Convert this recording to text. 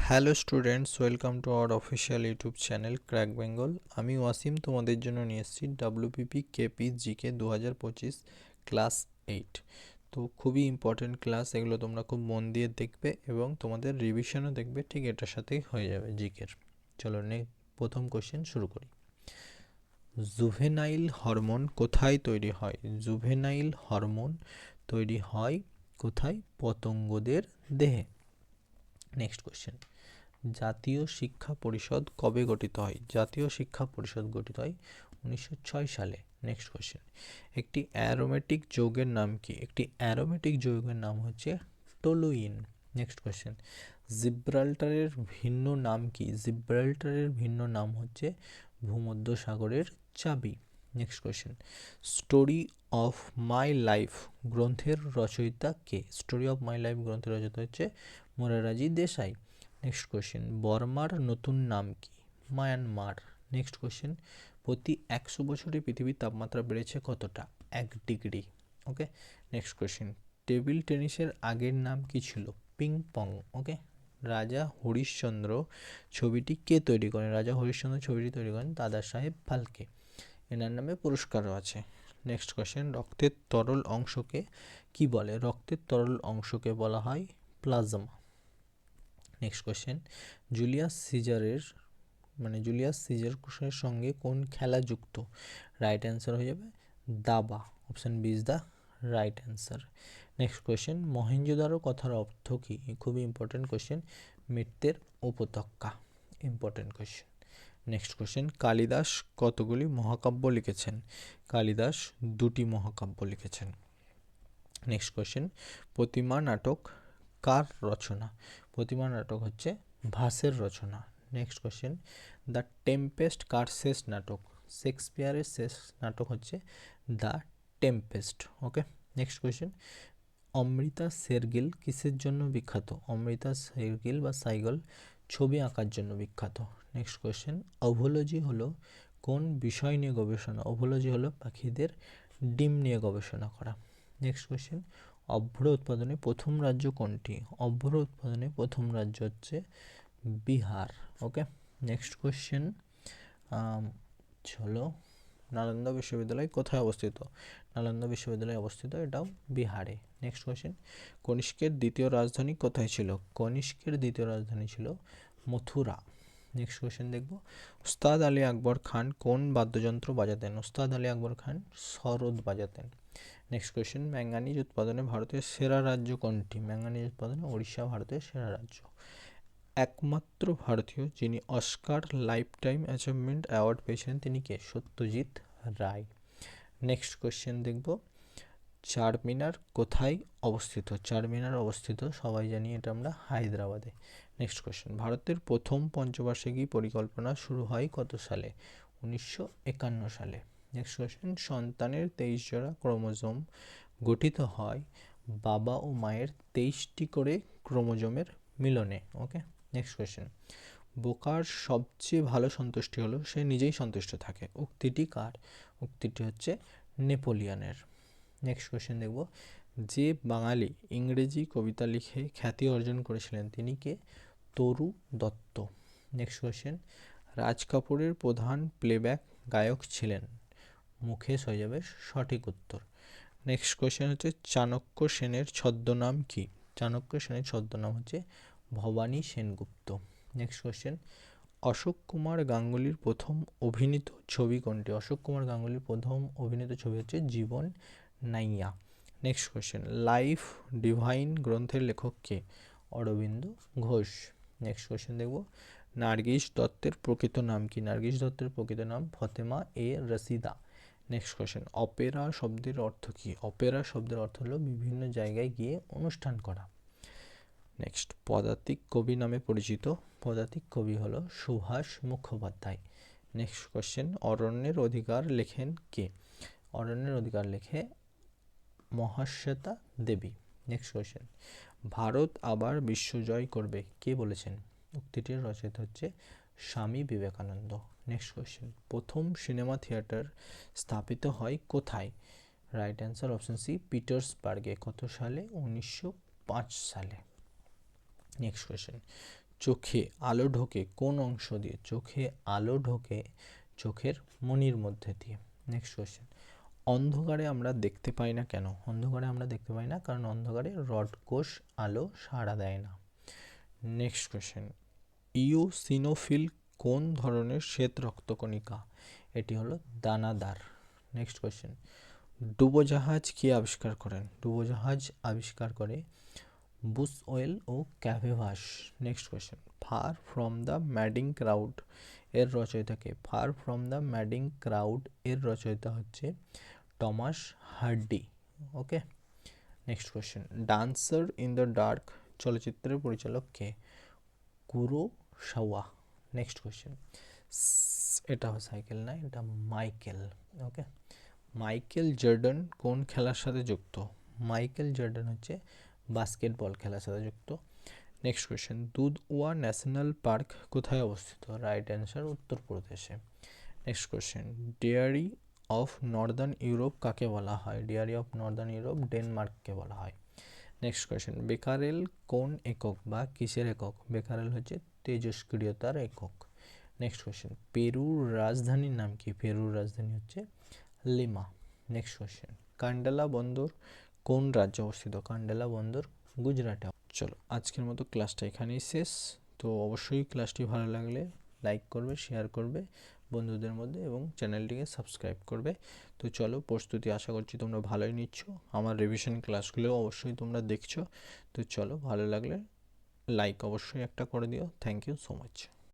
Hello students, welcome to our official YouTube channel crack Bengal. আমি ওয়াসিম তোমাদের জন্য নিয়ে এসেছি ডাব্লিউপিপি কেপি জিকে 2025 ক্লাস 8। তো খুবই ইম্পর্টেন্ট ক্লাস, এগুলো তোমরা খুব মন দিয়ে দেখবে এবং তোমাদের রিভিশনও দেখবে, ঠিক এটার সাথেই হয়ে যাবে জিকের। চলো প্রথম কোশ্চেন শুরু করি। জুভেনাইল হরমোন কোথায় তৈরি হয়? জুভেনাইল হরমোন তৈরি হয় কোথায়? পতঙ্গদের দেহে। নেক্সট কোশ্চেন, জাতীয় শিক্ষা পরিষদ কবে গঠিত হয়? জাতীয় শিক্ষা পরিষদ গঠিত হয় 1906 সালে। নেক্সট কোশ্চেন, একটি অ্যারোমেটিক যৌগের নাম কি? একটি অ্যারোমেটিক যৌগের নাম হচ্ছে টলুইন। নেক্সট কোশ্চেন, জিব্রাল্টারের ভিন্ন নাম কি? জিব্রাল্টারের ভিন্ন নাম হচ্ছে ভূমধ্যসাগরের চাবি। Next question, story of my life গ্রন্থের রচয়িতা কে? স্টোরি অফ মাই লাইফ গ্রন্থের রচয়িতা হচ্ছে মোরারজি দেশাই। নেক্সট কোশ্চেন, বর্মার নতুন নাম কি? মায়ানমার। নেক্সট কোশ্চেন, প্রতি 100 বছরে পৃথিবীর তাপমাত্রা বেড়েছে কতটা? 1 degree. Okay. Next question, table টেনিসের আগের নাম কি ছিল? Ping pong. Okay. Raja Harishchandra ছবিটি কে তৈরি করেন? রাজা হরিশ্চন্দ্র ছবিটি তৈরি করেন দাদা সাহেব ফালকে। এনার নামে পুরস্কারও আছে। নেক্সট কোশ্চেন, রক্তের তরল অংশকে কি বলে? রক্তের তরল অংশকে বলা হয় প্লাজমা। নেক্সট কোশ্চেন, জুলিয়াস সিজারের জুলিয়াস সিজারের সঙ্গে কোন খেলা যুক্ত? রাইট অ্যান্সার হয়ে যাবে দাবা। Option B is the right answer. Next question, Mohenjodaro কথার অর্থ কী? খুবই ইম্পর্টেন্ট কোশ্চেন। মৃত্যের উপত্যকা। Important question. Next question, Kalidas কতগুলি মহাকাব্য লিখেছেন? কালিদাস 2টি মহাকাব্য লিখেছেন। নেক্সট কোশ্চেন, প্রতিমা নাটক কার রচনা? প্রতিমা নাটক হচ্ছে ভাসের রচনা। নেক্সট কোশ্চেন, দ্য টেম্পেস্ট কার শেষ নাটক? শেক্সপিয়ারের শেষ নাটক হচ্ছে the Tempest. Okay. Next question, Amrita Shergill কিসের জন্য বিখ্যাত? অমৃতা শেরগিল বা সাইগল ছবি আঁকার জন্য বিখ্যাত। নেক্সট কোশ্চেন, ওভোলজি হলো কোন বিষয় নিয়ে গবেষণা? ওভোলজি হলো পাখিদের ডিম নিয়ে গবেষণা করা। নেক্সট কোশ্চেন, অভ্র উৎপাদনে প্রথম রাজ্য কোনটি? অভ্র উৎপাদনে প্রথম রাজ্য হচ্ছে বিহার। ওকে। নেক্সট কোশ্চেন, চলো, নালন্দা বিশ্ববিদ্যালয় কোথায় অবস্থিত? নালন্দা বিশ্ববিদ্যালয় অবস্থিত এটাও বিহারে। নেক্সট কোশ্চেন, কনিষ্কের দ্বিতীয় রাজধানী কোথায় ছিল? কনিষ্কের দ্বিতীয় রাজধানী ছিল মথুরা। নেক্সট কোশ্চেন দেখব, উস্তাদ আলী আকবর খান কোন বাদ্যযন্ত্র বাজাতেন? উস্তাদ আলী আকবর খান সরোদ বাজাতেন। নেক্সট কোশ্চেন, ম্যাঙ্গানিজ উৎপাদনে ভারতের সেরা রাজ্য কোনটি? ম্যাঙ্গানিজ উৎপাদনে ওড়িশা ভারতের সেরা রাজ্য। একমাত্র ভারতীয় যিনি Oscar life time achievement award পেয়েছিলেন তিনি কে? সত্যজিৎ রায়। নেক্সট কোশ্চেন দেখব, চারমিনার কোথায় অবস্থিত? চারমিনার অবস্থিত সবাই জানি এটা আমরা হায়দ্রাবাদে। নেক্সট কোশ্চেন, ভারতের প্রথম পঞ্চবার্ষিকী পরিকল্পনা শুরু হয় কত সালে? 1951 সালে। নেক্সট কোশ্চেন, সন্তানের 23 জোড়া ক্রোমোজোম গঠিত হয় বাবা ও মায়ের 23টি করে ক্রোমোজোমের মিলনে। ওকে। নেক্সট কোশ্চেন, বোকার সবচেয়ে ভালো সন্তুষ্টি হলো সে নিজেই সন্তুষ্ট থাকে। উক্তিটি কার? উক্তিটি হচ্ছে নেপোলিয়নের। নেক্সট কোশ্চেন দেখব, যে বাঙালি ইংরেজি কবিতা লিখে খ্যাতি অর্জন করেছিলেন তিনি কে? তরু দত্ত। নেক্সট কোশ্চেন, রাজ কাপুরের প্রধান প্লেব্যাক গায়ক ছিলেন? মুকেশ হয়ে যাবে সঠিক উত্তর। নেক্সট কোশ্চেন হচ্ছে, চাণক্য সেনের ছদ্মনাম কি? চাণক্য সেনের ছদ্মনাম হচ্ছে ভবানী সেনগুপ্ত। নেক্সট কোশ্চেন, অশোক কুমার গাঙ্গুলির প্রথম অভিনীত ছবি কোনটি? অশোক কুমার গাঙ্গুলির প্রথম অভিনীত ছবি হচ্ছে Jeevan Naiya. Next question, life divine গ্রন্থের লেখক কে? অরবিন্দ ঘোষ। নেক্সট কোশ্চেন দেখব, নার্গিস দত্তের প্রকৃত নাম কি? নার্গিস দত্তের প্রকৃত নাম ফতেমা এ রশিদা। নেক্সট কোশ্চেন, অপেরা শব্দের অর্থ কি? অপেরা শব্দের অর্থ হলো বিভিন্ন জায়গায় গিয়ে অনুষ্ঠান করা। নেক্সট, পদাতিক কবি নামে পরিচিত পদাতিক কবি হলো সুভাষ মুখোপাধ্যায়। নেক্সট কোশ্চেন, অরণ্যের অধিকার লেখেন কে? অরণ্যের অধিকার লেখে মহাশ্বেতা দেবী। নেক্সট কোশ্চেন, ভারত আবার বিশ্বজয় করবে কে বলেছেন? উক্তিটির রচয়িতা হচ্ছে স্বামী বিবেকানন্দ। নেক্সট কোশ্চেন, প্রথম সিনেমা থিয়েটার স্থাপিত হয় কোথায়? রাইট অ্যান্সার অপশন সি, পিটার্সবার্গে। কত সালে? 1905 সালে। নেক্সট কোশ্চেন, চোখে আলো ঢোকে কোন অংশ দিয়ে? চোখে আলো ঢোকে চোখের মণির মধ্যে দিয়ে। নেক্সট কোয়েশ্চেন, অন্ধকারে আমরা দেখতে পাই না কেন? অন্ধকারে আমরা দেখতে পাই না কারণ অন্ধকারে রড কোষ আলো সাড়া দেয় না। নেক্সট কোয়েশ্চেন, ইওসিনোফিল কোন ধরনের শ্বেত রক্তকণিকা? এটি হলো দানাদার। নেক্সট কোয়েশ্চেন, ডুবোজাহাজ কে আবিষ্কার করেন? ডুবোজাহাজ আবিষ্কার করে বুসওয়েল ও ক্যাভেভাস। Next question, far from the madding crowd এর রচয়িতা কে? Far from the madding crowd এর রচয়িতা হচ্ছে Thomas Hardy. Okay. Next question, dancer in the dark চলচ্চিত্রের পরিচালক কে? কুরোসাওয়া। নেক্সট কোয়েশ্চেন, এটা সাইকেল না, এটা মাইকেল। ওকে। মাইকেল জর্ডান কোন খেলার সাথে যুক্ত? মাইকেল জর্ডান হচ্ছে বাস্কেটবল খেলার সাথে যুক্ত। Next question, Dudhwa national park কোথায় অবস্থিত? রাইট অ্যান্সার উত্তরপ্রদেশে। Next question, dairy of Northern Europe কাকে বলা হয়? ডেয়ারি অফ নর্দার্ন ইউরোপ ডেনমার্ককে বলা হয়। নেক্সট কোয়েশ্চেন, বেকারেল কোন একক বা কিসের একক? বেকারেল হচ্ছে তেজস্ক্রিয়তার একক। নেক্সট কোয়েশ্চেন, পেরুর রাজধানীর নাম কি? পেরুর রাজধানী হচ্ছে লিমা। নেক্সট কোয়েশ্চেন, কান্ডালা বন্দর কোন রাজ্যে অবস্থিত? কান্ডালা বন্দর গুজরাটে। চলো আজকের মতো ক্লাসটা এখানেই শেষ। তো অবশ্যই ক্লাসটি ভালো লাগলে লাইক করবে, শেয়ার করবে বন্ধুদের মধ্যে এবং চ্যানেলটিকে সাবস্ক্রাইব করবে। তো চলো, প্রস্তুতি আশা করছি তোমরা ভালোই নিচ্ছ, আমার রিভিশন ক্লাসগুলো অবশ্যই তোমরা দেখছো। তো চলো, ভালো লাগলে লাইক অবশ্যই একটা করে দিও। Thank you so much.